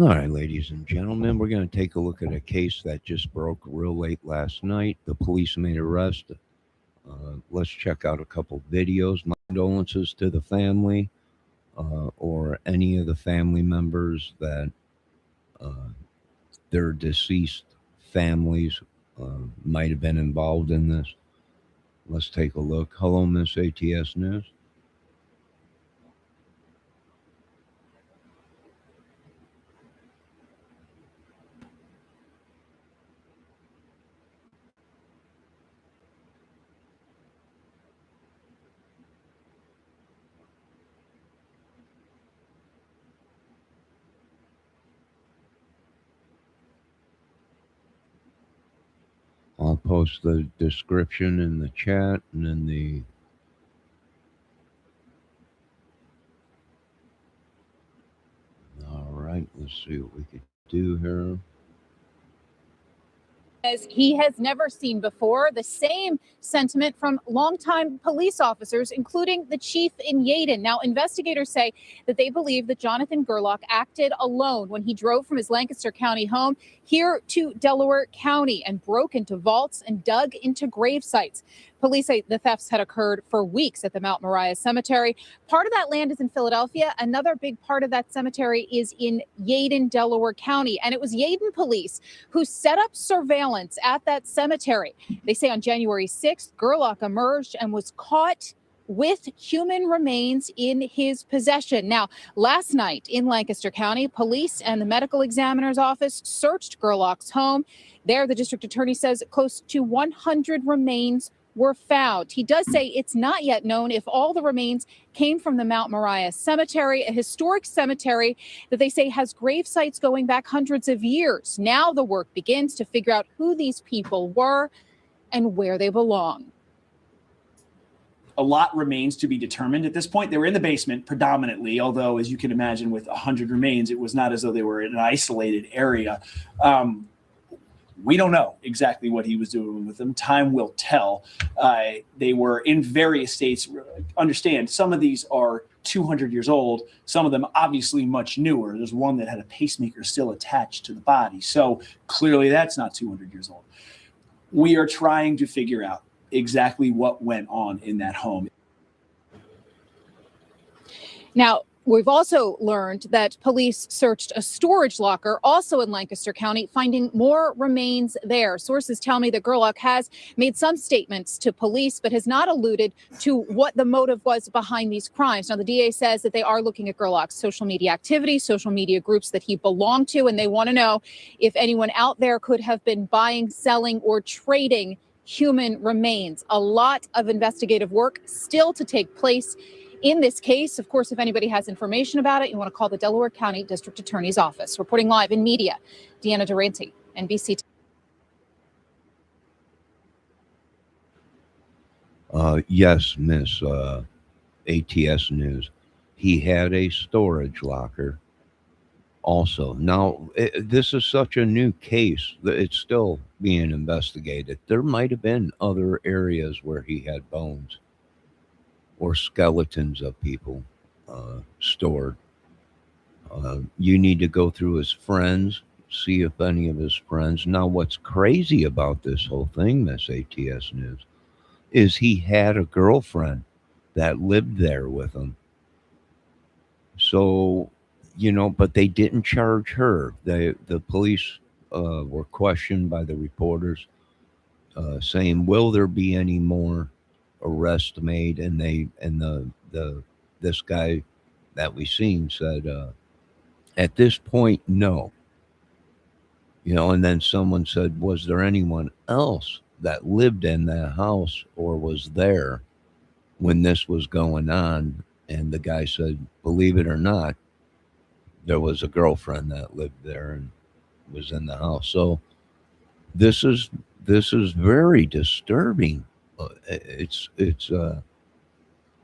All right, ladies and gentlemen, we're going to take a look at a case that just broke real late last night. The police made arrest. Let's check out a couple videos. My condolences to the family or any of the family members that uh, their deceased families might have been involved in this. Let's take a look. Hello, Miss ATS News. I'll post the description in the chat and in the. All right, let's see what we could do here. As he has never seen before. The same sentiment from longtime police officers, including the chief in Yaden. Now, investigators say that they believe that Jonathan Gerlach acted alone when he drove from his Lancaster County home here to Delaware County and broke into vaults and dug into grave sites. Police say the thefts had occurred for weeks at the Mount Moriah Cemetery. Part of that land is in Philadelphia. Another big part of that cemetery is in Yaden, Delaware County. And it was Yaden police who set up surveillance at that cemetery. They say on January 6th, Gerlach emerged and was caught with human remains in his possession. Now, last night in Lancaster County, police and the medical examiner's office searched Gerlach's home. There, the district attorney says close to 100 remains were found. He does say it's not yet known if all the remains came from the Mount Moriah Cemetery, a historic cemetery that they say has grave sites going back hundreds of years. Now the work begins to figure out who these people were and where they belong. A lot remains to be determined at this point. They were in the basement predominantly, although, as you can imagine, with 100 remains, it was not as though they were in an isolated area. We don't know exactly what he was doing with them. Time will tell. They were in various states. Understand, some of these are 200 years old. Some of them obviously much newer. There's one that had a pacemaker still attached to the body. So clearly that's not 200 years old. We are trying to figure out exactly what went on in that home. Now, we've also learned that police searched a storage locker also in Lancaster County, finding more remains there. Sources tell me that Gerlach has made some statements to police, but has not alluded to what the motive was behind these crimes. Now, the DA says that they are looking at Gerlach's social media activity, social media groups that he belonged to, and they want to know if anyone out there could have been buying, selling, or trading human remains. A lot of investigative work still to take place in this case. Of course, if anybody has information about it, you want to call the Delaware County District Attorney's Office. Reporting live in media, Deanna Durante, NBC. Yes, Miss ATS News. He had a storage locker also. Now, this is such a new case that it's still being investigated. There might have been other areas where he had bones or skeletons of people stored. You need to go through his friends, see if any of his friends. Now, what's crazy about this whole thing, Miss ATS News, is he had a girlfriend that lived there with him. So, but they didn't charge her. The police were questioned by the reporters, saying, "Will there be any more arrests made?" And this guy that we seen said, "At this point, no." And then someone said, "Was there anyone else that lived in that house or was there when this was going on?" And the guy said, "Believe it or not, there was a girlfriend that lived there and was in the house." So this is very disturbing. It's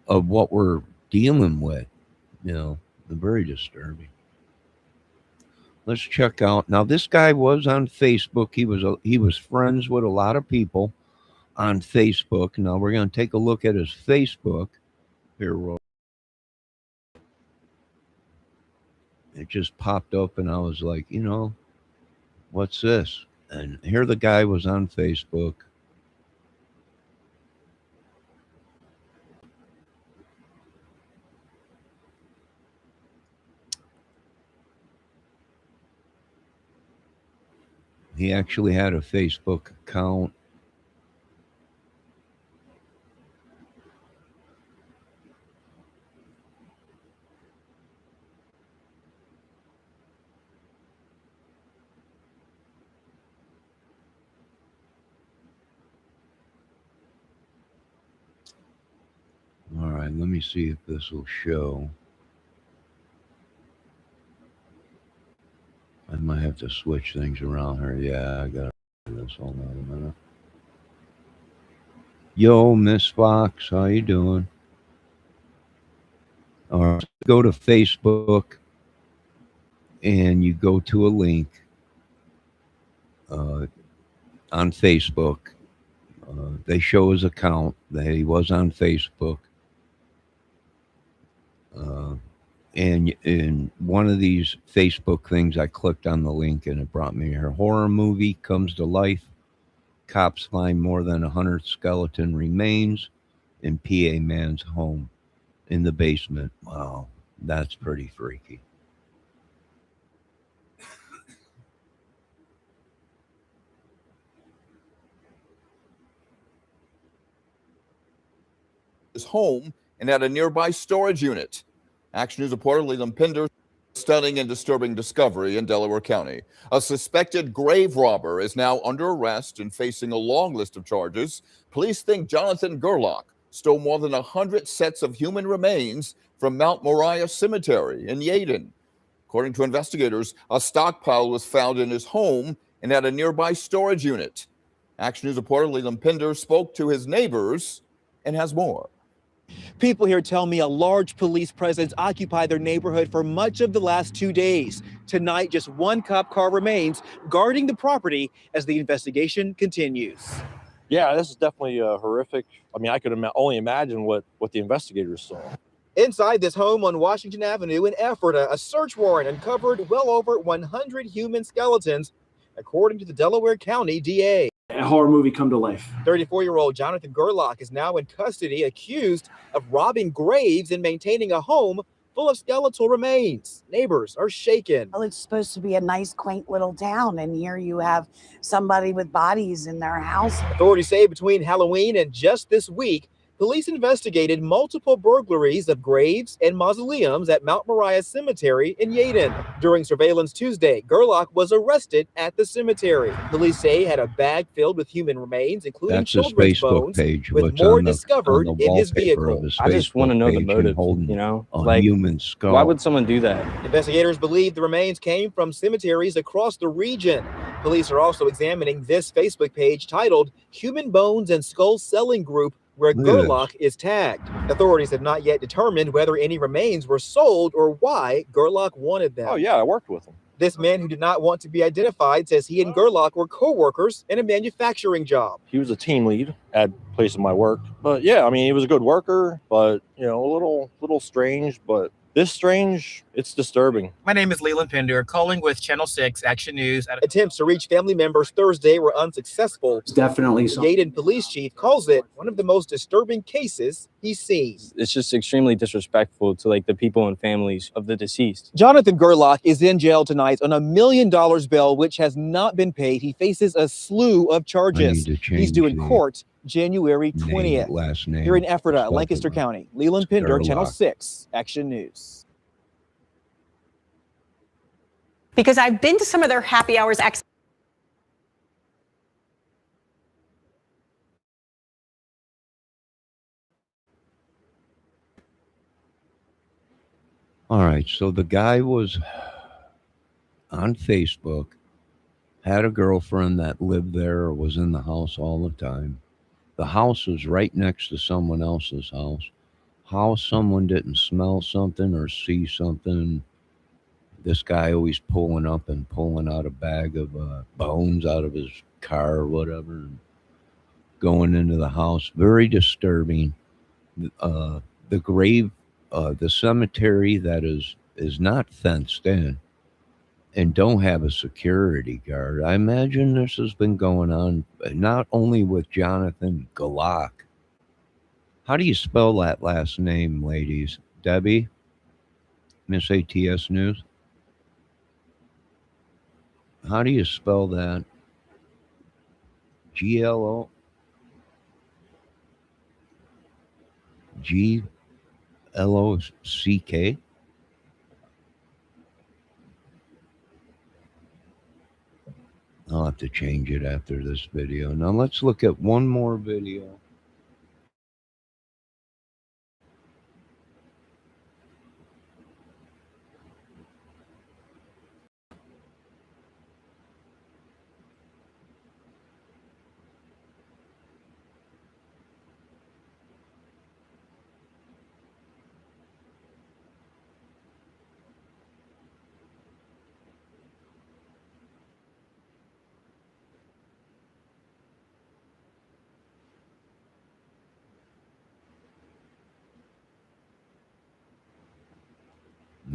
of what we're dealing with, very disturbing. Let's check out now. This guy was on Facebook. He was friends with a lot of people on Facebook. Now we're going to take a look at his Facebook here. it just popped up, and I was like, what's this? And here the guy was on Facebook. He actually had a Facebook account. All right, let me see if this will show. I might have to switch things around here. Yeah, I got to do this. Hold on a minute. Yo, Miss Fox, how you doing? All right, go to Facebook, and you go to a link on Facebook. They show his account that he was on Facebook. And in one of these Facebook things, I clicked on the link and it brought me here. Horror movie comes to life. Cops find more than 100 skeleton remains in PA man's home in the basement. Wow, that's pretty freaky. His home and at a nearby storage unit. Action News reporter Leland Pinder, stunning and disturbing discovery in Delaware County. A suspected grave robber is now under arrest and facing a long list of charges. Police think Jonathan Gerlach stole more than 100 sets of human remains from Mount Moriah Cemetery in Yaden. According to investigators, a stockpile was found in his home and at a nearby storage unit. Action News reporter Leland Pinder spoke to his neighbors and has more. People here tell me a large police presence occupied their neighborhood for much of the last 2 days. Tonight, just one cop car remains guarding the property as the investigation continues. Yeah, this is definitely horrific. I mean, I could only imagine what the investigators saw. Inside this home on Washington Avenue in Ephrata, a search warrant uncovered well over 100 human skeletons, according to the Delaware County DA. A horror movie come to life. 34-year-old Jonathan Gerlach is now in custody, accused of robbing graves and maintaining a home full of skeletal remains. Neighbors are shaken. Well, it's supposed to be a nice, quaint little town, and here you have somebody with bodies in their house. Authorities say between Halloween and just this week, police investigated multiple burglaries of graves and mausoleums at Mount Moriah Cemetery in Yaden. During surveillance Tuesday, Gerlach was arrested at the cemetery. Police say he had a bag filled with human remains, including That's his children's Facebook bones, page. with What's more on the discovered in his wallpaper of vehicle. his I just want to Facebook know the page, him motive, holding you know? a Like, human skull. why would someone do that? Investigators believe the remains came from cemeteries across the region. Police are also examining this Facebook page titled Human Bones and Skull Selling Group, where Look at Gerlach is tagged. Authorities have not yet determined whether any remains were sold or why Gerlach wanted them. Oh, yeah, I worked with them. This man, who did not want to be identified, says he and Gerlach were co-workers in a manufacturing job. He was a team lead at place of my work. But yeah, I mean, he was a good worker, but a little strange, but this strange, it's disturbing. My name is Leland Pinder, calling with Channel 6 Action News. Attempts to reach family members Thursday were unsuccessful. It's definitely The Yaden police chief calls it one of the most disturbing cases he's seen. It's just extremely disrespectful to the people and families of the deceased. Jonathan Gerlach is in jail tonight on $1 million bail, which has not been paid. He faces a slew of charges. He's due in court January 20th. Last name. Here in Ephrata, Lancaster County. Leland Pinder, Channel 6, Action News. Because I've been to some of their happy hours. All right, so the guy was on Facebook, had a girlfriend that lived there or was in the house all the time. The house was right next to someone else's house. How someone didn't smell something or see something. This guy always pulling up and pulling out a bag of bones out of his car or whatever, and going into the house. Very disturbing. The grave, the cemetery that is is not fenced in and don't have a security guard. I imagine this has been going on not only with Jonathan Gerlach. How do you spell that last name, ladies? Debbie? Miss ATS News? How do you spell that? GLO? GLOCK? I'll have to change it after this video. Now let's look at one more video.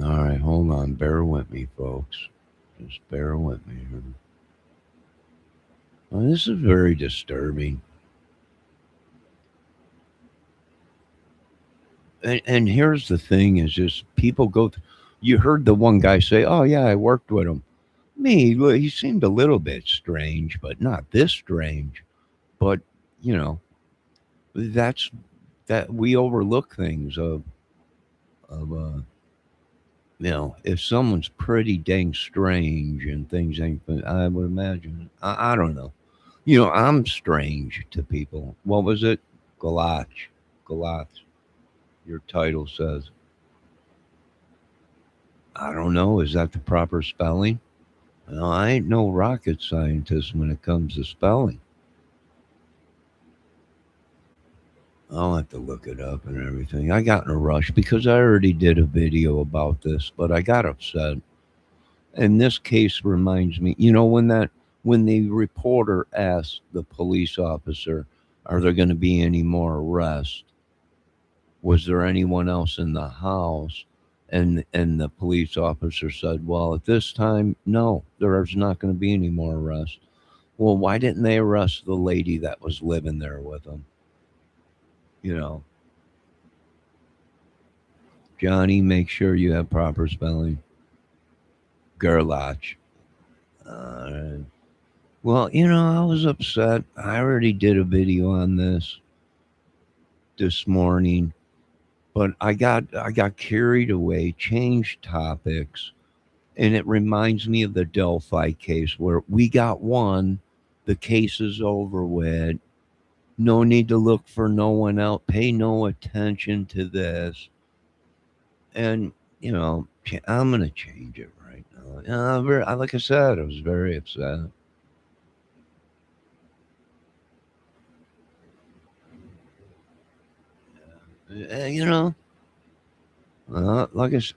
All right, hold on. Bear with me, folks. Just bear with me here. Well, this is very disturbing. And here's the thing: is just people go. You heard the one guy say, "Oh yeah, I worked with him." He seemed a little bit strange, but not this strange. But you know, that's that we overlook things of if someone's pretty dang strange and things ain't, but I would imagine. I don't know. I'm strange to people. What was it? Galach. Galach. Your title says. I don't know. Is that the proper spelling? No, I ain't no rocket scientist when it comes to spelling. I'll have to look it up and everything. I got in a rush because I already did a video about this, but I got upset. And this case reminds me, when the reporter asked the police officer, "Are there going to be any more arrests? Was there anyone else in the house?" And the police officer said, "Well, at this time, no, there's not going to be any more arrests." Well, why didn't they arrest the lady that was living there with them? You know, Johnny, make sure you have proper spelling. Gerlach. Uh, well, I was upset. I already did a video on this morning, but I got carried away, changed topics, and it reminds me of the Delphi case where we got one, the case is over with. No need to look for no one else. Pay no attention to this. And, I'm going to change it right now. Like I said, I was very upset. Uh, you know, like I, s-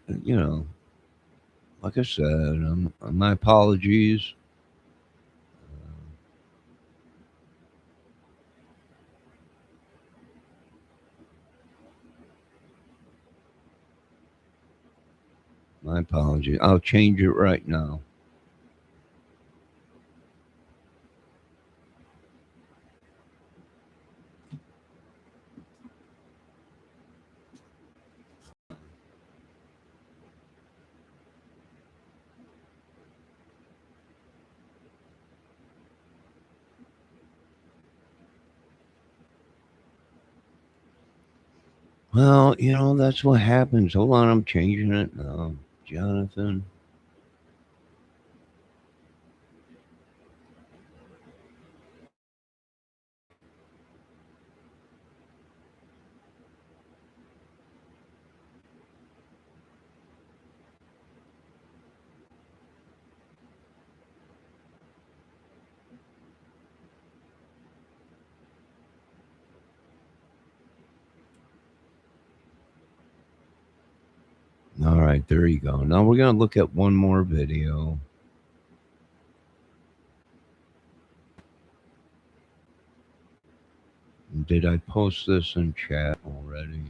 like I said, my apologies. My apologies. I'll change it right now. Well, that's what happens. Hold on, I'm changing it now. Jonathan. All right, there you go. Now we're going to look at one more video. Did I post this in chat already?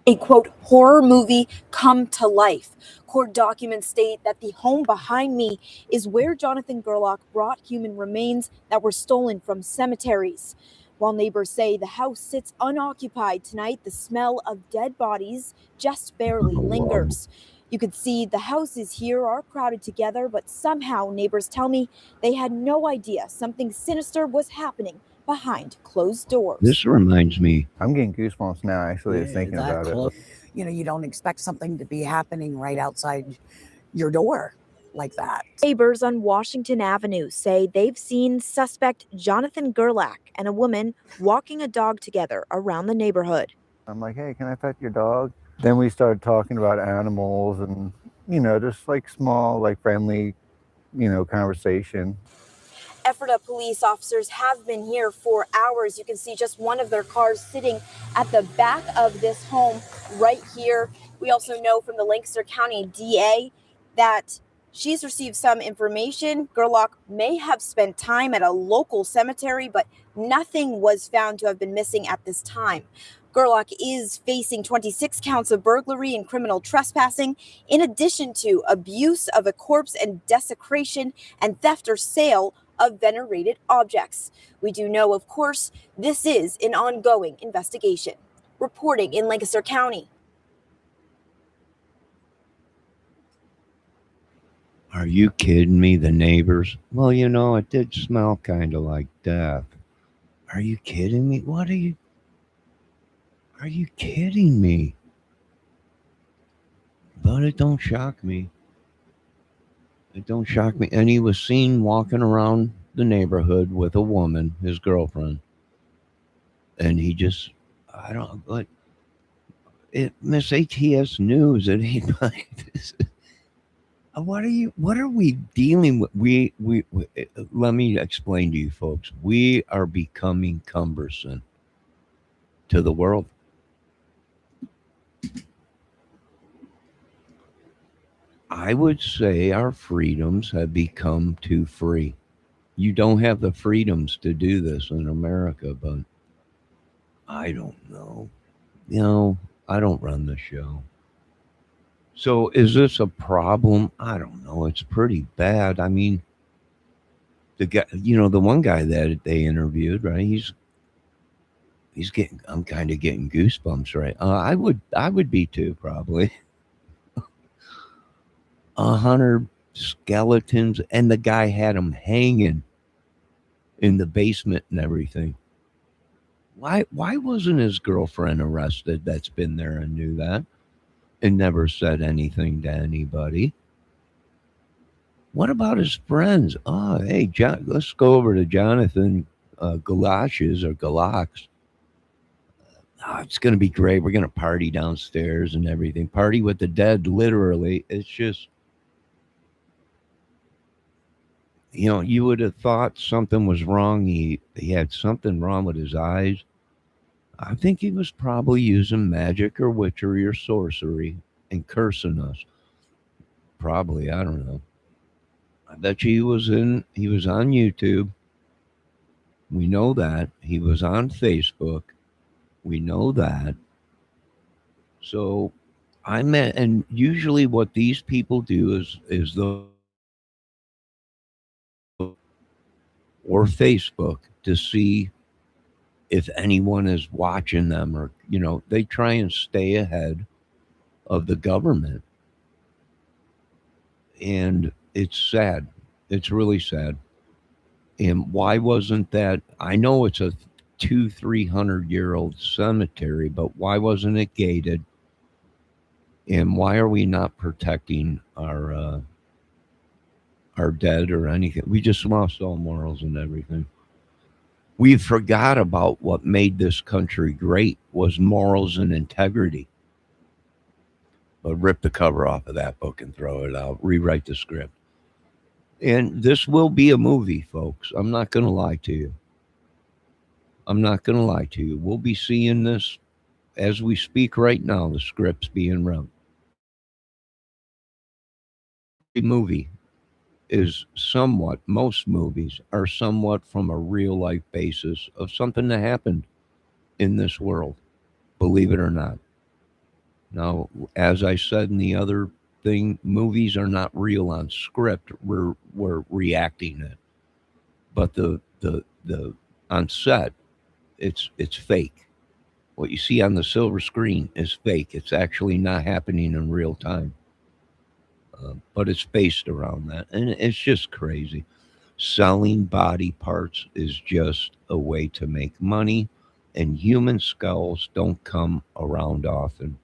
a quote horror movie come to life. Court documents state that the home behind me is where Jonathan Gerlach brought human remains that were stolen from cemeteries. While neighbors say the house sits unoccupied tonight, the smell of dead bodies just barely lingers. You could see the houses here are crowded together, but somehow neighbors tell me they had no idea something sinister was happening behind closed doors. This reminds me. I'm getting goosebumps now, actually, thinking about it. You know, you don't expect something to be happening right outside your door like that. Neighbors on Washington Avenue say they've seen suspect Jonathan Gerlach and a woman walking a dog together around the neighborhood. I'm like, hey, can I pet your dog? Then we started talking about animals and, you know, just like small, like friendly, you know, conversation. Ephrata police officers have been here for hours. You can see just one of their cars sitting at the back of this home right here. We also know from the Lancaster County DA that she's received some information. Gerlach may have spent time at a local cemetery, but nothing was found to have been missing at this time. Gerlach is facing 26 counts of burglary and criminal trespassing, in addition to abuse of a corpse and desecration and theft or sale of venerated objects. We do know, of course, this is an ongoing investigation. Reporting in Lancaster County. Are you kidding me? The neighbors? Well, you know, it did smell kind of like death. Are you kidding me? What are you kidding me? But it don't shock me. It don't shock me. And he was seen walking around the neighborhood with a woman, his girlfriend. And he just, I don't, like, Miss ATS News, it ain't like this. What are we dealing with? We let me explain to you folks. We are becoming cumbersome to the world. I would say our freedoms have become too free. You don't have the freedoms to do this in America, but I don't know. You know, I don't run the show. So is this a problem? I don't know. It's pretty bad. I mean, the guy, you know, the one guy that they interviewed, right? He's getting. I'm kind of getting goosebumps, right? I would be too, probably. 100 skeletons, and the guy had them hanging in the basement and everything. Why wasn't his girlfriend arrested? That's been there and knew that, and never said anything to anybody. What about his friends? Oh, hey, John, let's go over to Jonathan Galach's or Galach's. Oh, it's going to be great. We're going to party downstairs and everything. Party with the dead, literally. It's just, you know, you would have thought something was wrong. He had something wrong with his eyes. I think he was probably using magic or witchery or sorcery and cursing us. Probably, I don't know. I bet you he was on YouTube. We know that. He was on Facebook. We know that. So and usually what these people do is the or Facebook to see if anyone is watching them, or, you know, they try and stay ahead of the government. And it's sad. It's really sad. And why wasn't that? I know it's a 200-300-year-old cemetery, but why wasn't it gated? And why are we not protecting our dead or anything? We just lost all morals and everything. We forgot about what made this country great was morals and integrity. But rip the cover off of that book and throw it out. Rewrite the script. And this will be a movie, folks. I'm not going to lie to you. We'll be seeing this as we speak right now. The script's being wrote. The movie is somewhat, most movies are somewhat from a real life basis of something that happened in this world, believe it or not. Now, as I said in the other thing, movies are not real on script. We're reacting it, but the on set, it's fake. What you see on the silver screen is fake. It's actually not happening in real time, but it's based around that, and it's just crazy. Selling body parts is just a way to make money, and human skulls don't come around often.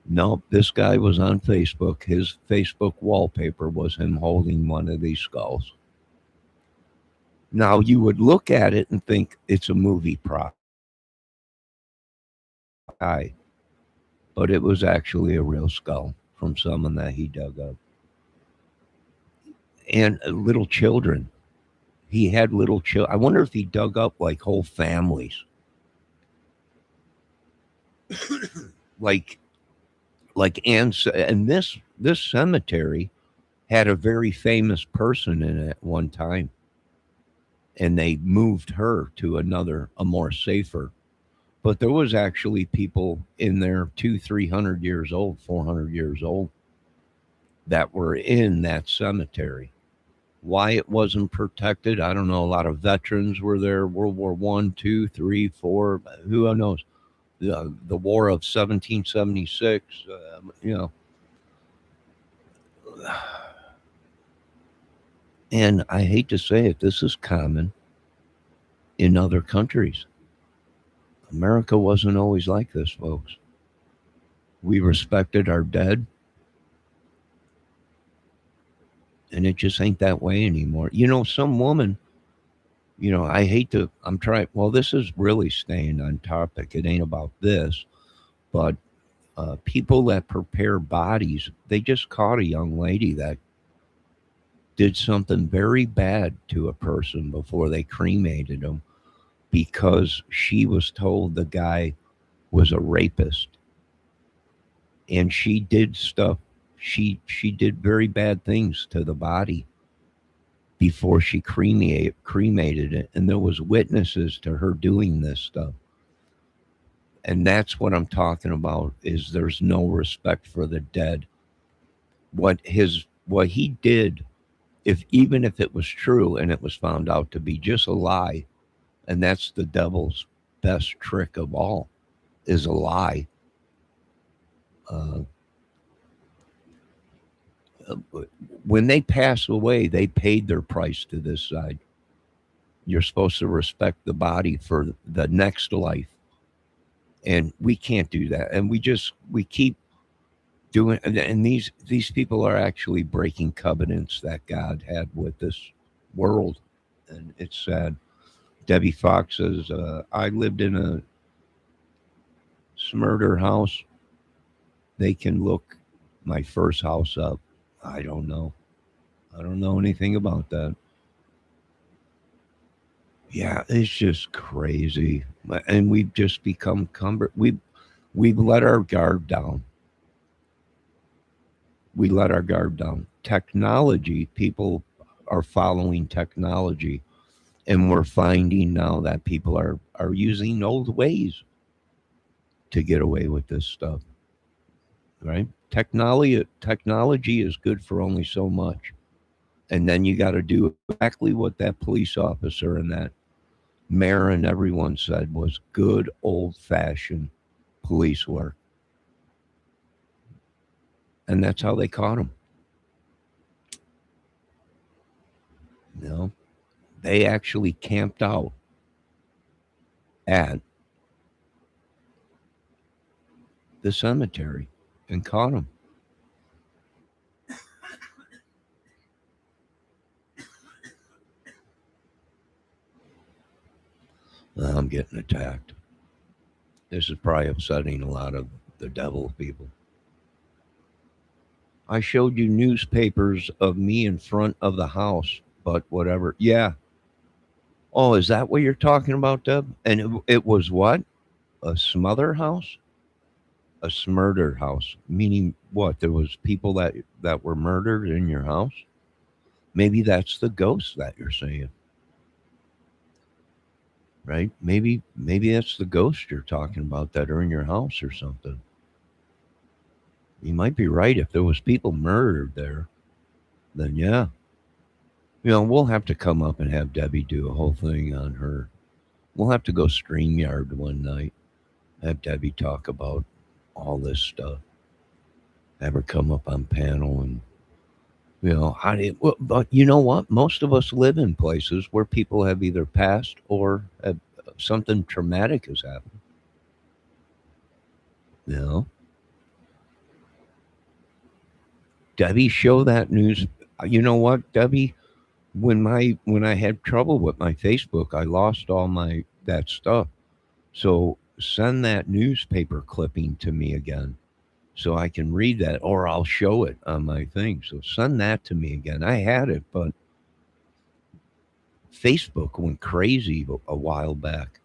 Nope, this guy was on Facebook. His Facebook wallpaper was him holding one of these skulls. Now, you would look at it and think it's a movie prop guy, but it was actually a real skull from someone that he dug up. And little children. He had little children. I wonder if he dug up like whole families. like and this cemetery had a very famous person in it one time, and they moved her to another, a more safer. But there was actually people in there 200-300 years old, 400 years old, that were in that cemetery. Why it wasn't protected, I don't know. A lot of veterans were there, World War One, two, three, four, who knows? The War of 1776, And I hate to say it, this is common in other countries. America wasn't always like this, folks. We respected our dead, and it just ain't that way anymore. Some woman, I hate to, I'm trying, well, this is really staying on topic. It ain't about this, but people that prepare bodies, they just caught a young lady that did something very bad to a person before they cremated him because she was told the guy was a rapist, and she did stuff. She did very bad things to the body before she cremated it, and there was witnesses to her doing this stuff. And that's what I'm talking about, is there's no respect for the dead. What he did, even if it was true and it was found out to be just a lie, and that's the devil's best trick of all, is a lie. Uh, when they pass away, they paid their price to this side. You're supposed to respect the body for the next life, and we can't do that. And we keep doing, and these people are actually breaking covenants that God had with this world, and it's sad. Debbie Fox says, I lived in a Smurder house. They can look my first house up. I don't know. I don't know anything about that. Yeah, it's just crazy. And we've just become we've let our guard down. We let our guard down. Technology, people are following technology, and we're finding now that people are using old ways to get away with this stuff. Right? Technology is good for only so much. And then you got to do exactly what that police officer and that mayor and everyone said was good old fashioned police work. And that's how they caught him. They actually camped out at the cemetery and caught him. I'm getting attacked. This is probably upsetting a lot of the devil people. I showed you newspapers of me in front of the house, but whatever. Yeah. Oh, is that what you're talking about, Deb? And it was what? A smother house? A smurder house. Meaning what? There was people that were murdered in your house? Maybe that's the ghost that you're saying. Right? Maybe that's the ghost you're talking about that are in your house or something. You might be right. If there was people murdered there, then yeah. We'll have to come up and have Debbie do a whole thing on her. We'll have to go StreamYard one night, have Debbie talk about all this stuff, have her come up on panel and how do you, well, but you know what? Most of us live in places where people have either passed or have, something traumatic has happened. You know, Debbie, show that news. You know what, Debbie? When I had trouble with my Facebook, I lost all my that stuff. So send that newspaper clipping to me again so I can read that, or I'll show it on my thing. So send that to me again. I had it, but Facebook went crazy a while back.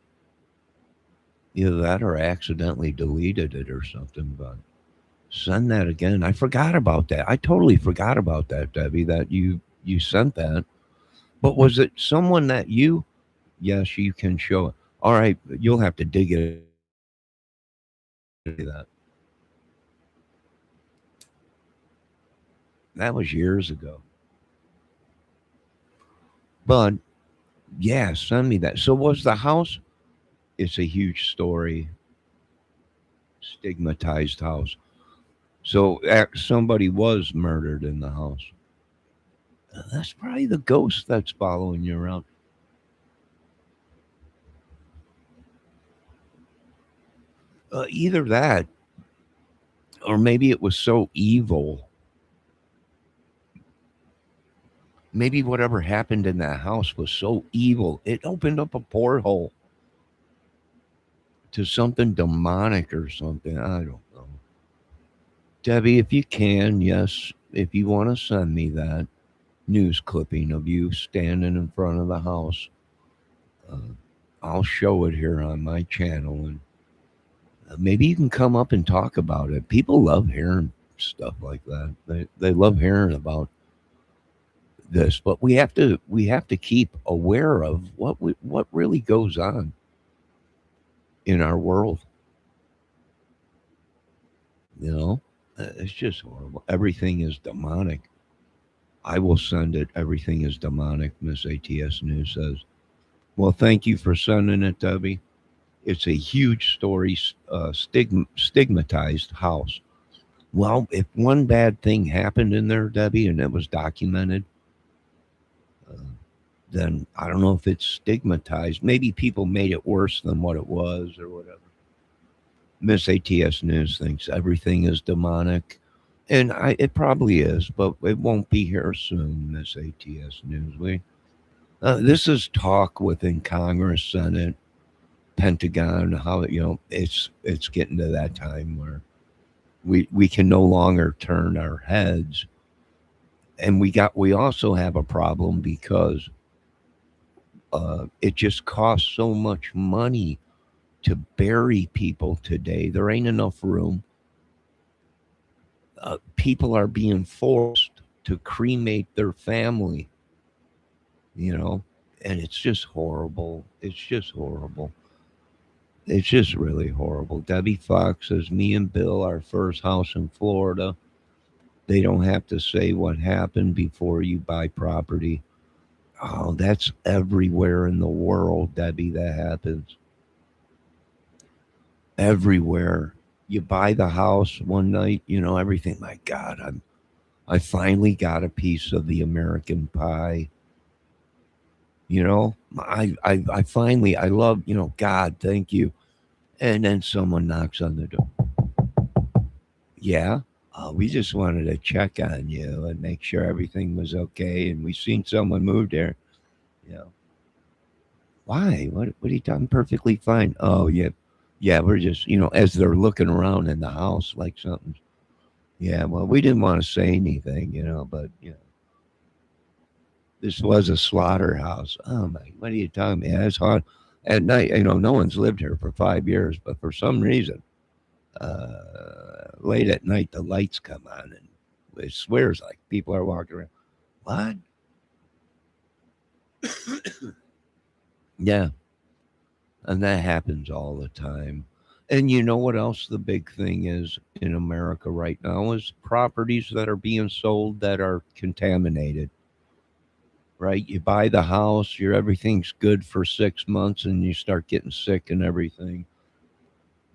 Either that or I accidentally deleted it or something, but send that again. I forgot about that. I totally forgot about that, Debbie, that you sent that. But was it someone that you? Yes, you can show it. All right, you'll have to dig it. That was years ago. But yeah, send me that. So was the house? It's a huge story. Stigmatized house. So somebody was murdered in the house. That's probably the ghost that's following you around. Either that, or maybe it was so evil. Maybe whatever happened in that house was so evil, it opened up a porthole to something demonic or something. I don't know. Debbie, if you can, yes, if you want to send me that news clipping of you standing in front of the house, uh, I'll show it here on my channel and maybe you can come up and talk about it. People love hearing stuff like that. They love hearing about this, but we have to keep aware of what really goes on in our world. It's just horrible. Everything is demonic. I will send it. Everything is demonic. Miss ATS News says. Well, thank you for sending it, Debbie. It's a huge story. Stigmatized house. Well, if one bad thing happened in there, Debbie, and it was documented, uh, then I don't know if it's stigmatized. Maybe people made it worse than what it was or whatever. Miss ATS News thinks everything is demonic. And it probably is, but it won't be here soon, Miss ATS News. This is talk within Congress, Senate, Pentagon, how it's getting to that time where we can no longer turn our heads. And we also have a problem because it just costs so much money to bury people today. There ain't enough room. People are being forced to cremate their family, you know, and it's just horrible. It's just horrible. It's just really horrible. Debbie Fox says, me and Bill, our first house in Florida, they don't have to say what happened before you buy property. Oh, that's everywhere in the world, Debbie, that happens. Everywhere. You buy the house one night, everything. My God, I finally got a piece of the American pie. I finally, I love, God, thank you. And then someone knocks on the door. Yeah. We just wanted to check on you and make sure everything was okay. And we seen someone move there. You know, why? What are you talking? Perfectly fine. Oh, yeah. Yeah, we're just, as they're looking around in the house like something. Yeah, well, we didn't want to say anything, but, this was a slaughterhouse. Oh, my, what are you talking about? It's hard. At night, no one's lived here for 5 years, but for some reason, late at night, the lights come on and it swears like people are walking around. What? Yeah. And that happens all the time. And you know what else the big thing is in America right now is properties that are being sold that are contaminated. Right? You buy the house, everything's good for 6 months, and you start getting sick and everything.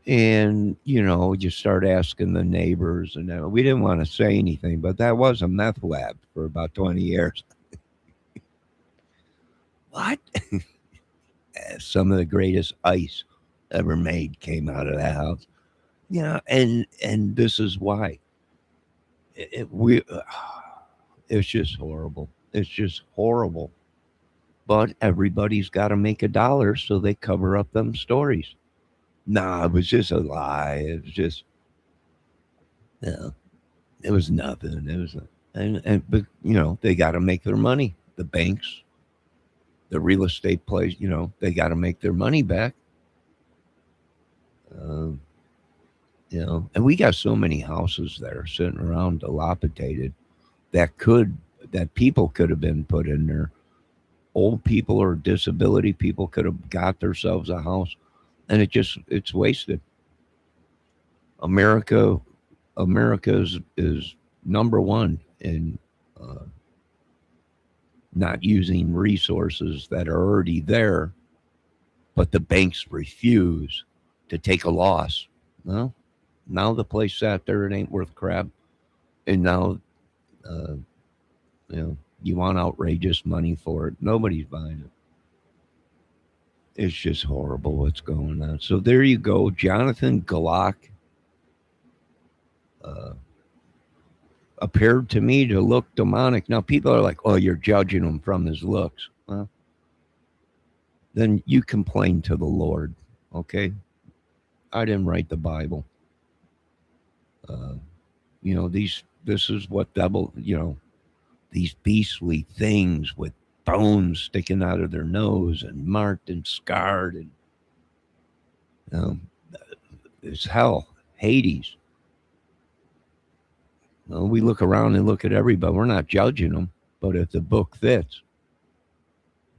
And you start asking the neighbors, and we didn't want to say anything, but that was a meth lab for about 20 years. What? Some of the greatest ice ever made came out of that house. And this is why it's just horrible. It's just horrible. But everybody's got to make a dollar, so they cover up them stories. Nah, it was just a lie. It was just, it was nothing. It was, but they got to make their money. The banks, the real estate place, they got to make their money back. And we got so many houses that are sitting around dilapidated that people could have been put in there. Old people or disability people could have got themselves a house, and it's wasted. America is number one in not using resources that are already there, but the banks refuse to take a loss. Well, now the place sat there, it ain't worth crap, and now you want outrageous money for it. Nobody's buying it. It's just horrible what's going on. So there you go. Jonathan Gerlach appeared to me to look demonic. Now, people are like, oh, you're judging him from his looks. Well, then you complain to the Lord, okay? I didn't write the Bible. This is what these beastly things with bones sticking out of their nose and marked and scarred, and it's hell, Hades. Well, we look around and look at everybody. We're not judging them, but if the book fits,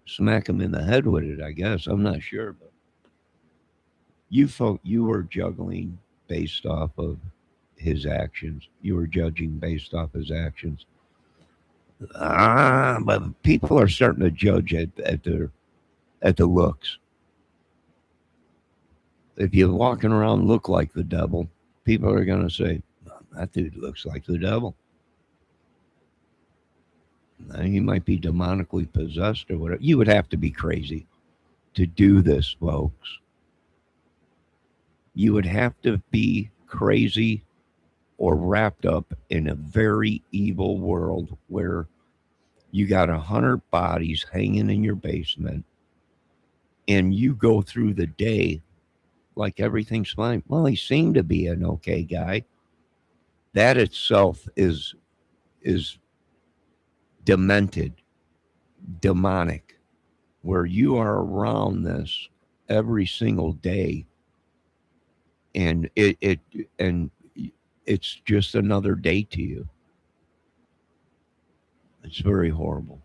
smack them in the head with it, I guess. I'm not sure, but you were juggling based off of his actions. You were judging based off his actions. But people are starting to judge at the looks. If you're walking around and look like the devil, people are going to say, that dude looks like the devil. Now, he might be demonically possessed or whatever. You would have to be crazy to do this, folks. You would have to be crazy or wrapped up in a very evil world where you got 100 bodies hanging in your basement and you go through the day like everything's fine. Well, he seemed to be an okay guy. That itself is demented, demonic, where you are around this every single day, and it's just another day to you. It's very horrible.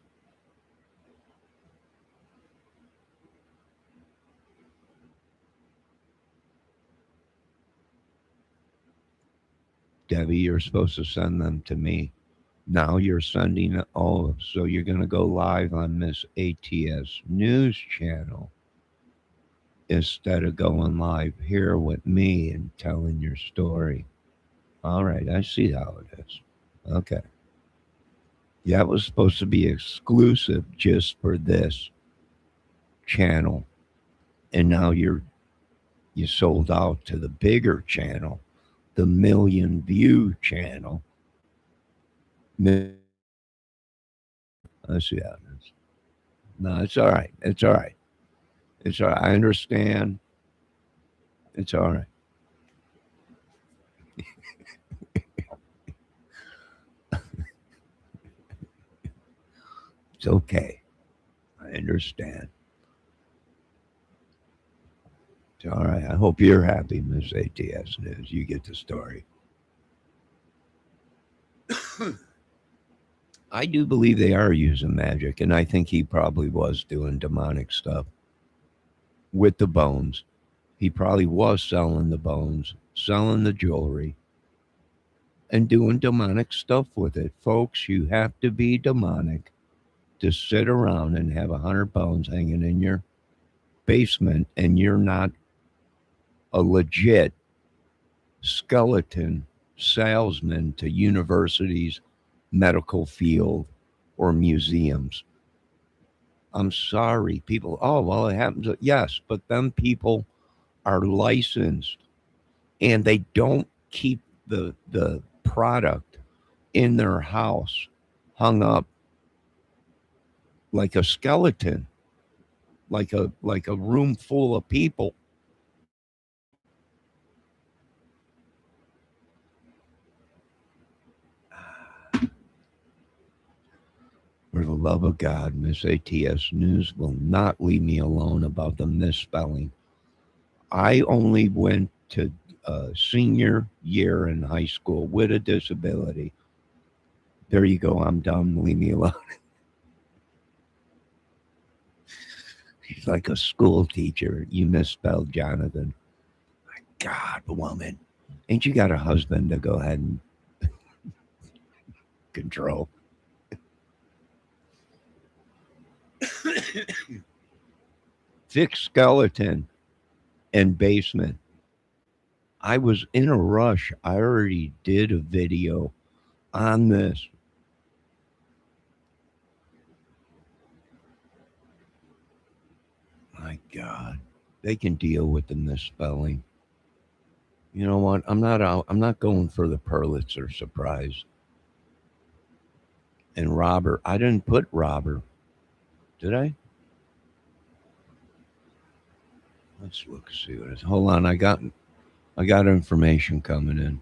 Debbie, you're supposed to send them to me. Now you're sending it all. So you're going to go live on Miss ATS News Channel instead of going live here with me and telling your story. All right, I see how it is. Okay. Yeah, it was supposed to be exclusive just for this channel. And now you sold out to the bigger channel, the 1 million view channel. I see how it is. No, it's all right. It's all right. It's all right. I understand. It's all right. It's okay. I understand. It's all right. I hope you're happy, Miss ATS News. You get the story. I do believe they are using magic, and I think he probably was doing demonic stuff with the bones. He probably was selling the bones, selling the jewelry, and doing demonic stuff with it. Folks, you have to be demonic to sit around and have 100 bones hanging in your basement and you're not a legit skeleton salesman to universities, medical field, or museums. I'm sorry, people. Oh, well, it happens. Yes, but them people are licensed and they don't keep the product in their house hung up like a skeleton, like a room full of people. For the love of God, Miss ATS News will not leave me alone about the misspelling. I only went to senior year in high school with a disability. There you go. I'm done. Leave me alone. She's like a school teacher. You misspelled Jonathan. My God, woman. Ain't you got a husband to go ahead and control? Thick skeleton and basement. I was in a rush. I already did a video on this. My God, they can deal with the misspelling. You know what? I'm not out. I'm not going for the Purlitzer surprise. And robber, I didn't put robber, did I? Let's look. See what it is. Hold on. I got information coming in.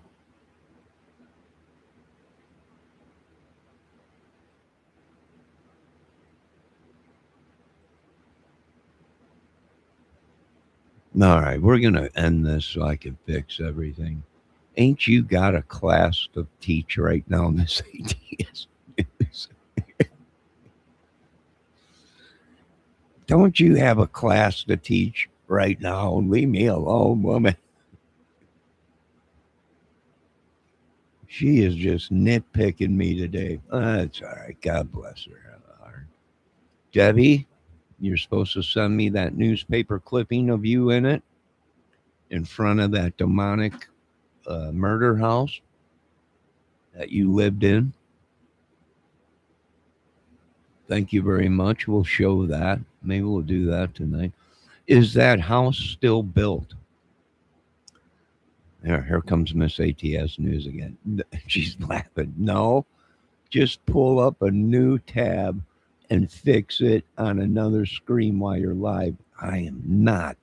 All right, we're going to end this so I can fix everything. Ain't you got a class to teach right now, Miss ATS? Don't you have a class to teach right now? Leave me alone, woman. She is just nitpicking me today. That's all right. God bless her. Debbie, you're supposed to send me that newspaper clipping of you in it in front of that demonic murder house that you lived in. Thank you very much. We'll show that. Maybe we'll do that tonight. Is that house still built? Here comes Miss ATS News again. She's laughing. No, just pull up a new tab and fix it on another screen while you're live. I am not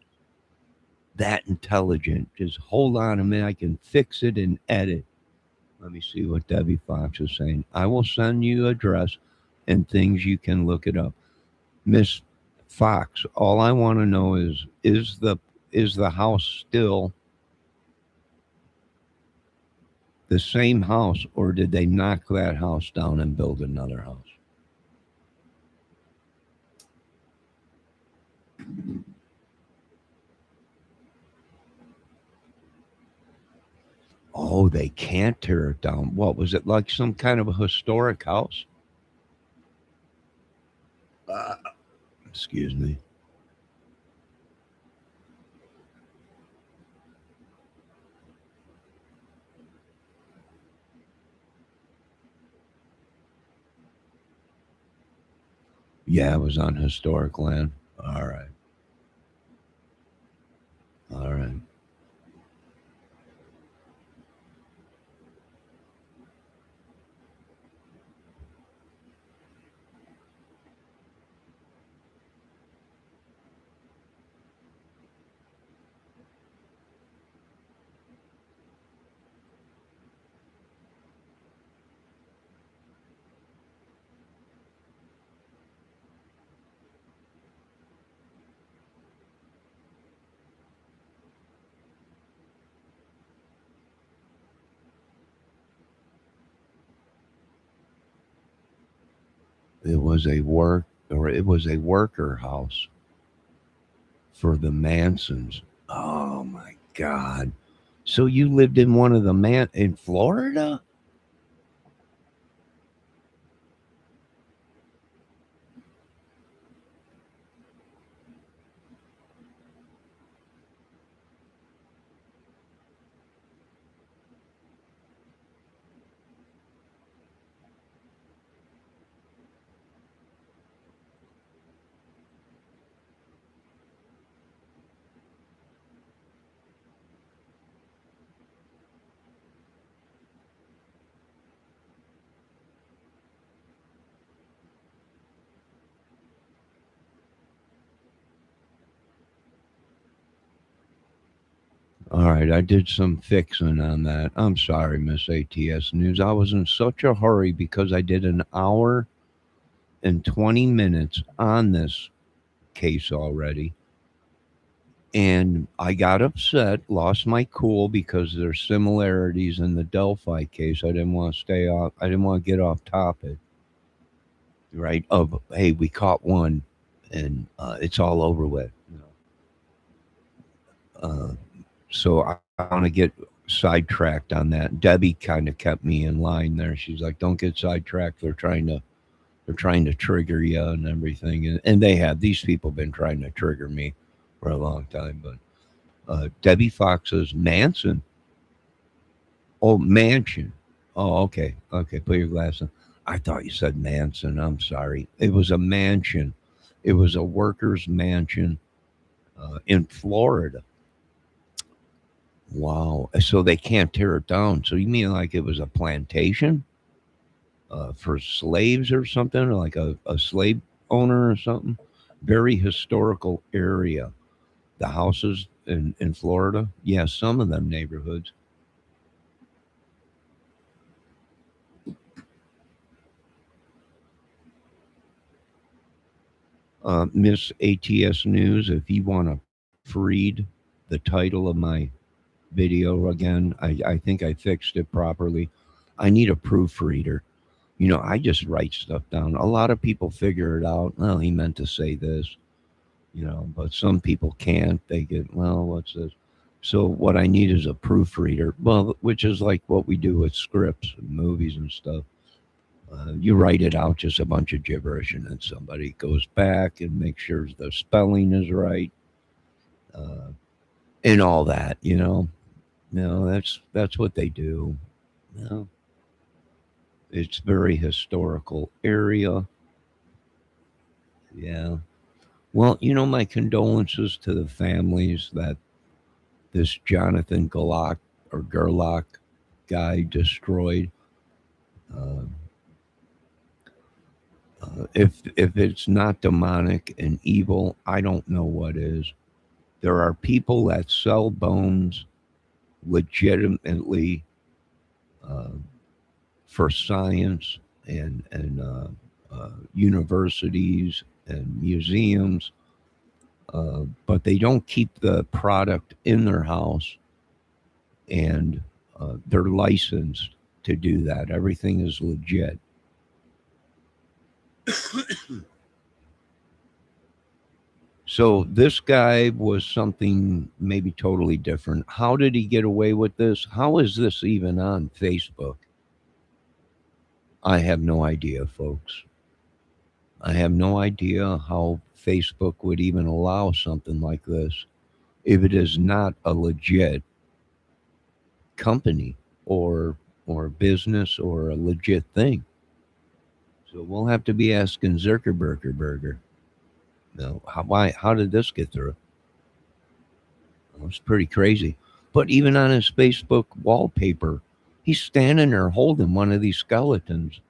that intelligent. Just hold on a minute. I can fix it and edit. Let me see what Debbie Fox is saying. I will send you address and things you can look it up. Miss Fox, all I want to know is the house still the same house, or did they knock that house down and build another house? Oh, they can't tear it down. What was it, like some kind of a historic house? Excuse me. Yeah, it was on historic land. All right. All right. It was a worker house for the Mansons. Oh my God. So you lived in one of the in Florida? All right, I did some fixing on that. I'm sorry, Miss ATS News. I was in such a hurry because I did an hour and 20 minutes on this case already. And I got upset, lost my cool because there's similarities in the Delphi case. I didn't want to stay off. I didn't want to get off topic, right? Of hey, we caught one, and it's all over with. Uh, so I want to get sidetracked on that. Debbie kind of kept me in line there. She's like, "Don't get sidetracked. They're trying to trigger you and everything." And they have. These people been trying to trigger me for a long time. But Debbie Fox's Manson. Oh, Mansion. Oh, okay. Okay, put your glass on. I thought you said Manson. I'm sorry. It was a mansion. It was a worker's mansion in Florida. Wow. So they can't tear it down. So you mean like it was a plantation for slaves or something, like a slave owner or something? Very historical area. The houses in Florida. Yeah, some of them neighborhoods. Miss ATS News, if you want to read the title of my video again, I think I fixed it properly. I need a proofreader. I just write stuff down. A lot of people figure it out. Well, he meant to say this, but some people can't. They get, well, what's this? So what I need is a proofreader, well, which is like what we do with scripts and movies and stuff. You write it out, just a bunch of gibberish, and then somebody goes back and makes sure the spelling is right, uh, and all that. That's what they do. You know, it's very historical area. Yeah. Well, my condolences to the families that this Jonathan Gerlach guy destroyed. Uh, if it's not demonic and evil, I don't know what is. There are people that sell bones legitimately uh, for science and universities and museums, but they don't keep the product in their house, and they're licensed to do that. Everything is legit. So this guy was something maybe totally different. How did he get away with this? How is this even on Facebook? I have no idea, folks. I have no idea how Facebook would even allow something like this if it is not a legit company or business or a legit thing. So we'll have to be asking Zuckerberg. No, how did this get through? It's pretty crazy. But even on his Facebook wallpaper, he's standing there holding one of these skeletons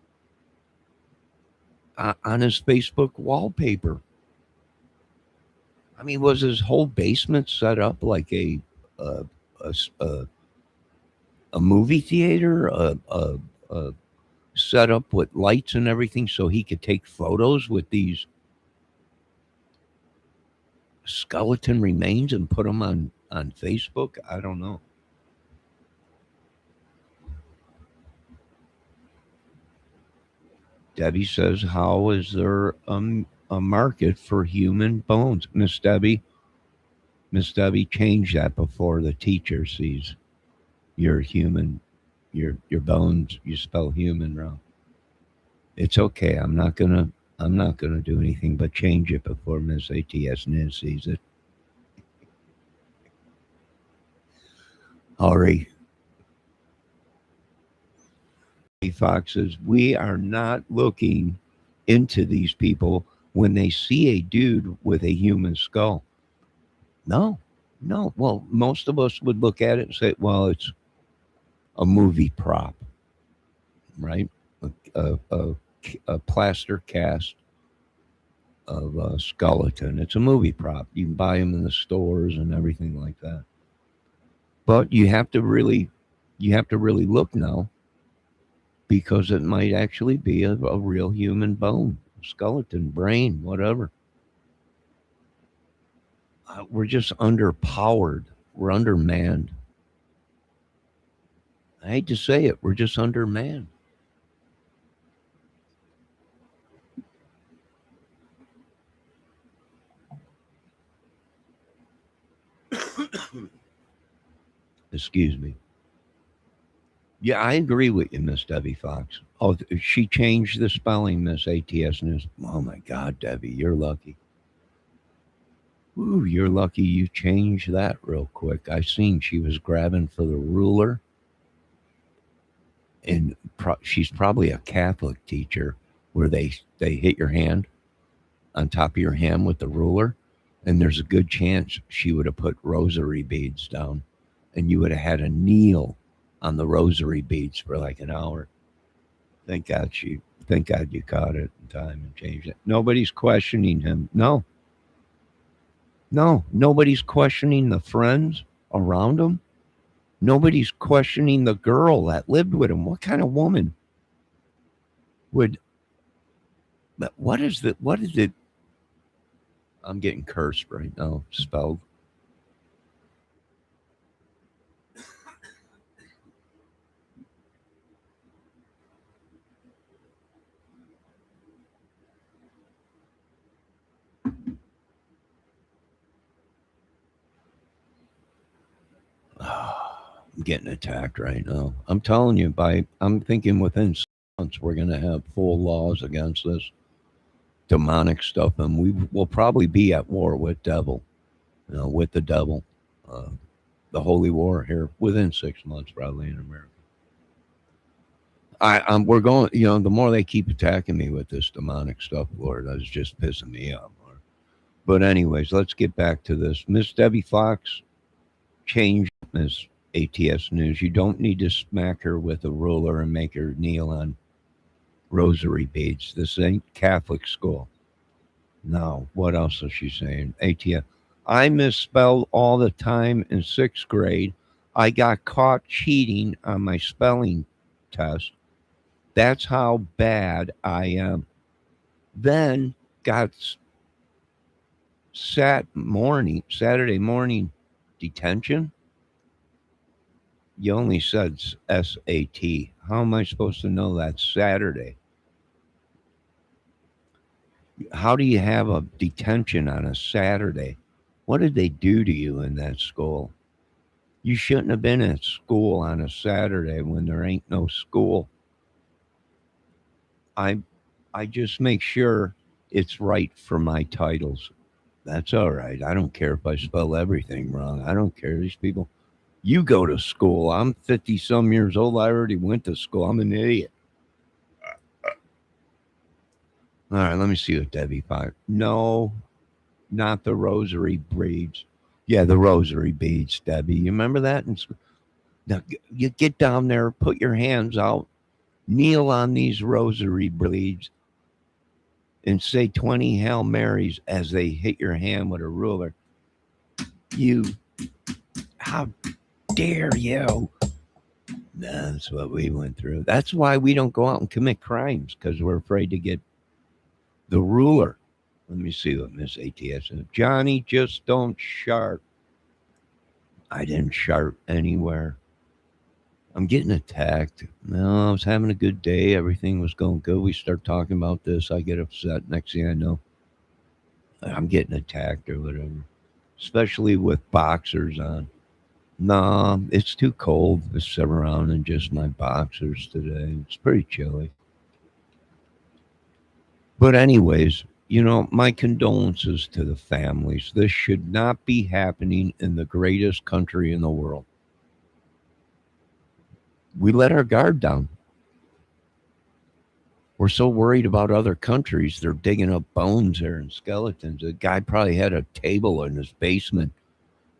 on his Facebook wallpaper. I mean, was his whole basement set up like a, a, a, a movie theater, a set up with lights and everything so he could take photos with these skeleton remains and put them on Facebook? I don't know. Debbie says, how is there a market for human bones? Miss Debbie, Miss Debbie, change that before the teacher sees your human, your bones. You spell human wrong. It's okay. I'm not gonna do anything but change it before Miss ATS Niz sees it. Ari Fox says we are not looking into these people when they see a dude with a human skull. No, no. Well, most of us would look at it and say, well, it's a movie prop, right? A plaster cast of a skeleton. It's a movie prop. You can buy them in the stores and everything like that. But you have to really look now because it might actually be a real human bone, skeleton, brain, whatever. We're just underpowered. We're undermanned. I hate to say it, we're just undermanned. Excuse me. Yeah, I agree with you, Miss Debbie Fox. Oh, she changed the spelling, Miss ATS News. Oh my God, Debbie, you're lucky. Ooh, you're lucky you changed that real quick. I seen she was grabbing for the ruler, and she's probably a Catholic teacher where they hit your hand on top of your hand with the ruler, and there's a good chance she would have put rosary beads down, and you would have had to kneel on the rosary beads for like an hour. Thank God you caught it in time and changed it. Nobody's questioning him. No, nobody's questioning the friends around him. Nobody's questioning the girl that lived with him. What kind of woman would? What is it? I'm getting cursed right now. Spelled. I'm getting attacked right now. I'm telling you, I'm thinking within 6 months we're going to have full laws against this demonic stuff, and we will probably be at war with devil, with the devil, the holy war here within 6 months, probably in America. We're going. The more they keep attacking me with this demonic stuff, Lord, that's just pissing me off. Lord. But anyways, let's get back to this. Miss Debbie Fox changed Miss ATS News. You don't need to smack her with a ruler and make her kneel on rosary beads. This ain't Catholic school. No. What else is she saying? ATS. I misspelled all the time in 6th grade. I got caught cheating on my spelling test. That's how bad I am. Then got Saturday morning detention. You only said SAT. How am I supposed to know that's Saturday? How do you have a detention on a Saturday? What did they do to you in that school? You shouldn't have been at school on a Saturday when there ain't no school. I just make sure it's right for my titles. That's all right. I don't care if I spell everything wrong. I don't care. These people. You go to school. I'm 50 some years old. I already went to school. I'm an idiot. All right, let me see what Debbie Fox. No, not the rosary beads. Yeah, the rosary beads, Debbie. You remember that? Now, you get down there, put your hands out, kneel on these rosary beads, and say 20 Hail Marys as they hit your hand with a ruler. How dare you? That's what we went through. That's why we don't go out and commit crimes, because we're afraid to get the ruler. Let me see what Miss ATS said. Johnny, just don't sharp. I didn't sharp anywhere. I'm getting attacked. No, I was having a good day. Everything was going good. We start talking about this. I get upset. Next thing I know, I'm getting attacked or whatever. especially with boxers on. Nah, it's too cold to sit around in just my boxers today. It's pretty chilly. But, anyways, my condolences to the families. This should not be happening in the greatest country in the world. We let our guard down. We're so worried about other countries. They're digging up bones there and skeletons. A guy probably had a table in his basement.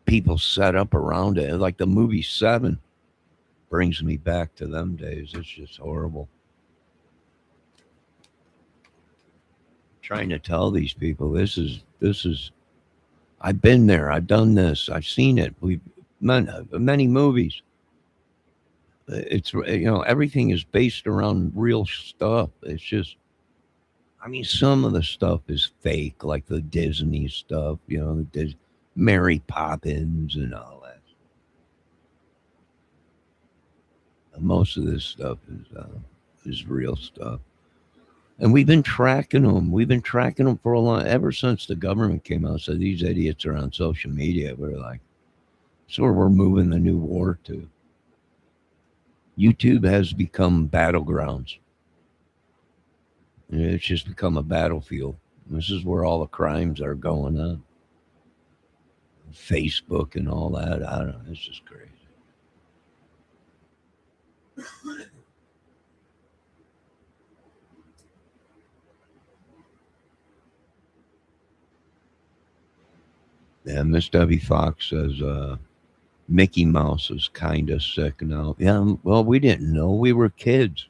People set up around it. Like the movie Seven brings me back to them days. It's just horrible. Trying to tell these people this is I've been there. I've done this. I've seen it. We've many movies. It's everything is based around real stuff. It's just some of the stuff is fake, like the Disney stuff. Mary Poppins and all that. Most of this stuff is real stuff. And we've been tracking them. We've been tracking them for a long, ever since the government came out and said these idiots are on social media. We're like, so we're moving the new war to. YouTube has become battlegrounds. It's just become a battlefield. This is where all the crimes are going on. Facebook and all that. I don't know. It's just crazy. Yeah, Miss Debbie Fox says Mickey Mouse is kind of sick now. Yeah, well, we didn't know. We were kids.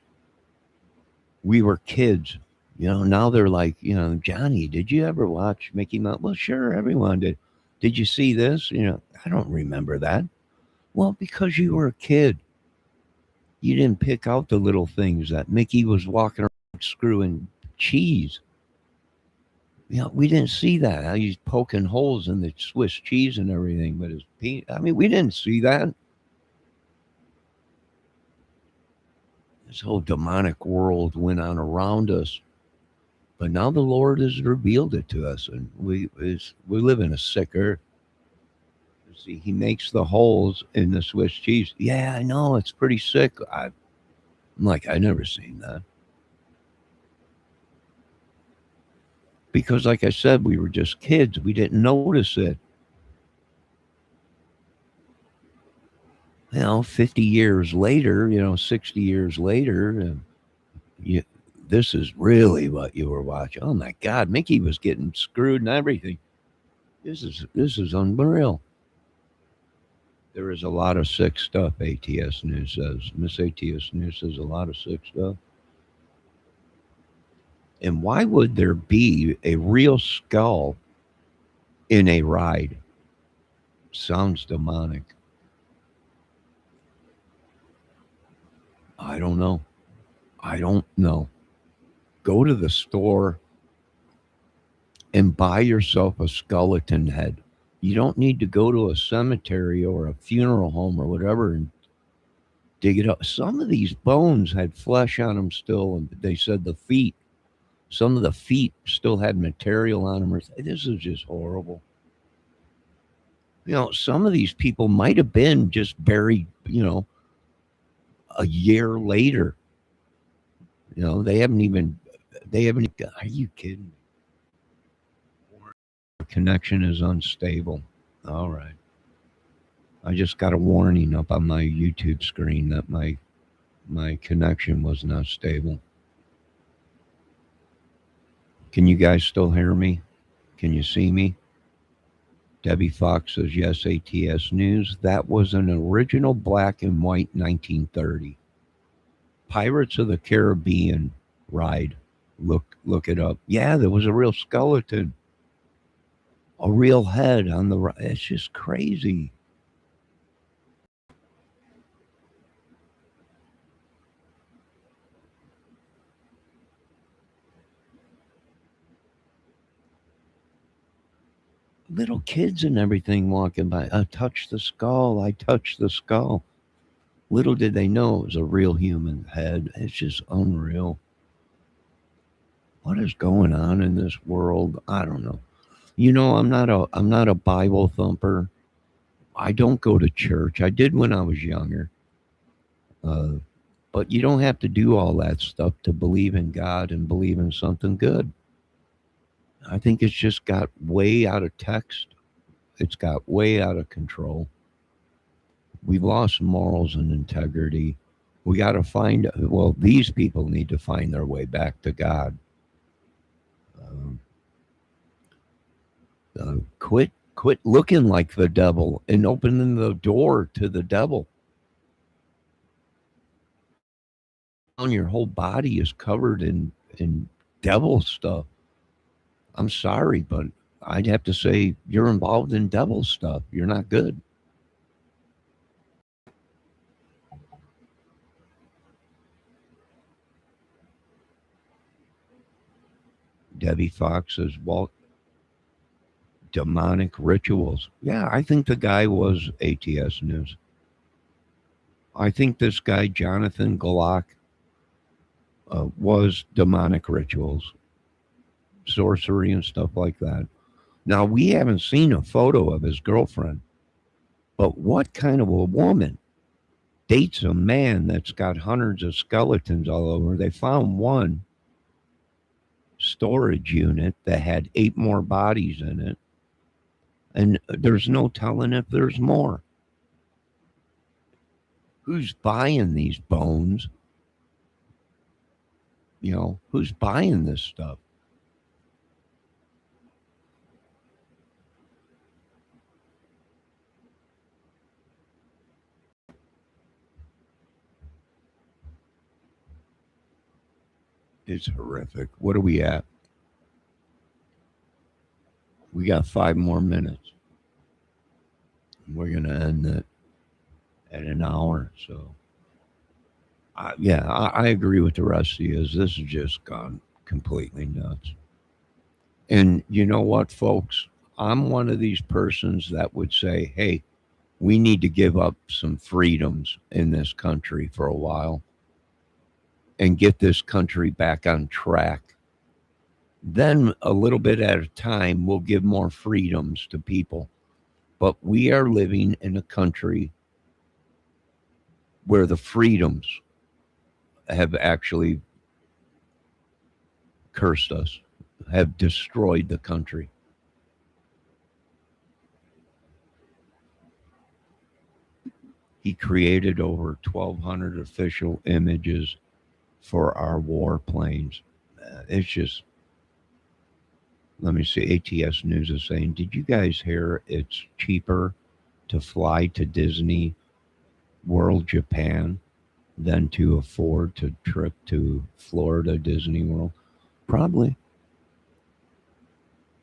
We were kids. Now they're like, Johnny, did you ever watch Mickey Mouse? Well, sure, everyone did. Did you see this? I don't remember that. Well, because you were a kid. You didn't pick out the little things that Mickey was walking around screwing cheese. We didn't see that. How he's poking holes in the Swiss cheese and everything, but his penis. We didn't see that. This whole demonic world went on around us, but now the Lord has revealed it to us, and we live in a sick earth. See, He makes the holes in the Swiss cheese. Yeah, I know, it's pretty sick. I'm like, I never seen that. Because, like I said, we were just kids. We didn't notice it. 50 years later, 60 years later, this is really what you were watching. Oh my God, Mickey was getting screwed and everything. This is unreal. There is a lot of sick stuff, ATS News says. Miss ATS News says a lot of sick stuff. And why would there be a real skull in a ride? Sounds demonic. I don't know. Go to the store and buy yourself a skeleton head. You don't need to go to a cemetery or a funeral home or whatever and dig it up. Some of these bones had flesh on them still, and they said some of the feet still had material on them. This is just horrible. Some of these people might have been just buried, a year later. They haven't, are you kidding? Connection is unstable. All right. I just got a warning up on my YouTube screen that my connection was not stable. Can you guys still hear me? Can you see me? Debbie Fox says, yes, ATS News. That was an original black and white 1930. Pirates of the Caribbean ride. Look it up. Yeah, there was a real skeleton. A real head on the ride. It's just crazy. Little kids and everything walking by. I touched the skull. I touched the skull. Little did they know it was a real human head. It's just unreal. What is going on in this world? I don't know. You know, I'm not a Bible thumper. I don't go to church. I did when I was younger. Uh, but you don't have to do all that stuff to believe in God and believe in something good. I think it's just got way out of text. It's got way out of control. We've lost morals and integrity. We got to find, well, these people need to find their way back to God. Um, quit looking like the devil and opening the door to the devil. On your whole body is covered in devil stuff. I'm sorry, but I'd have to say you're involved in devil stuff. You're not good. Debbie Fox says, well, demonic rituals. Yeah, I think the guy was ATS News. I think this guy, Jonathan Gerlach, was demonic rituals, sorcery, and stuff like that. Now, we haven't seen a photo of his girlfriend, but what kind of a woman dates a man that's got hundreds of skeletons all over? They found one storage unit that had 8 more bodies in it, and there's no telling if there's more. Who's buying these bones? You know, who's buying this stuff? It's horrific. What are we at? We got 5 more minutes. We're going to end it at an hour. So, I agree with the rest of you. This has just gone completely nuts. And you know what, folks? I'm one of these persons that would say, hey, we need to give up some freedoms in this country for a while and get this country back on track. Then, a little bit at a time, we'll give more freedoms to people. But we are living in a country where the freedoms have actually cursed us, have destroyed the country. He created over 1,200 official images for our warplanes. It's just, let me see, ATS News is saying, did you guys hear it's cheaper to fly to Disney World, Japan, than to afford to trip to Florida Disney World? Probably.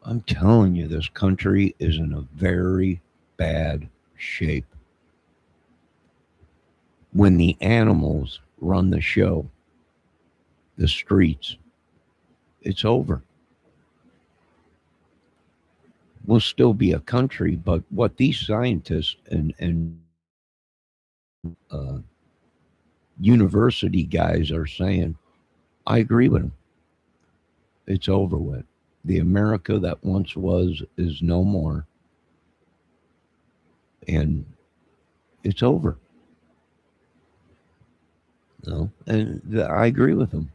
I'm telling you, this country is in a very bad shape. When the animals run the show, the streets, it's over. We'll still be a country, but what these scientists and university guys are saying, I agree with them. It's over with. The America that once was is no more. And it's over. No, and I agree with them.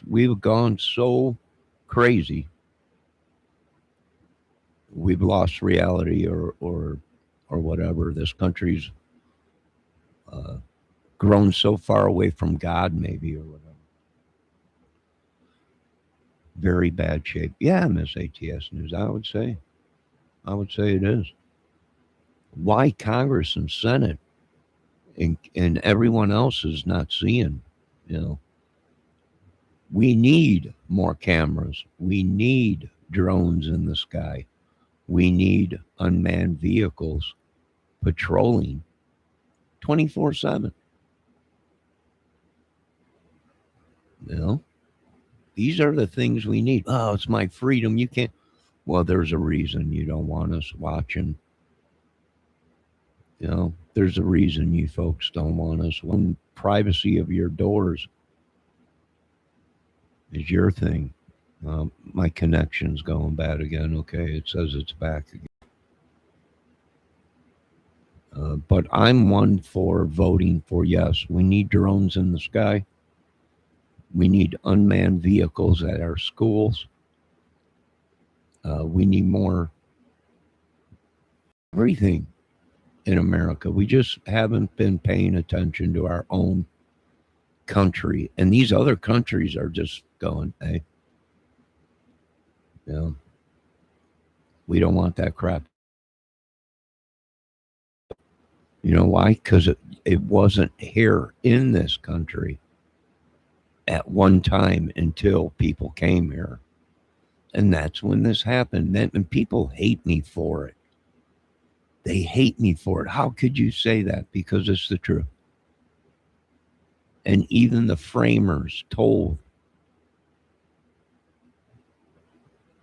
We've gone so crazy. We've lost reality or whatever. This country's grown so far away from God, maybe, or whatever. Very bad shape. Yeah, Miss ATS News, I would say it is. Why Congress and Senate and everyone else is not seeing, you know, we need more cameras. We need drones in the sky. We need unmanned vehicles patrolling 24/7. You know, these are the things we need. Oh, it's my freedom. You can't. Well, there's a reason you don't want us watching. You know, there's a reason you folks don't want us. When privacy of your doors is your thing. My connection's going bad again. Okay, it says it's back again. But I'm one for voting for yes. We need drones in the sky. We need unmanned vehicles at our schools. We need more everything in America. We just haven't been paying attention to our own country. And these other countries are just going, hey, we don't want that crap. You know why? Because it wasn't here in this country at one time until people came here. And that's when this happened. And people hate me for it. They hate me for it. How could you say that? Because it's the truth. And even the framers told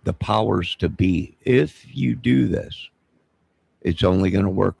the powers to be, if you do this, it's only going to work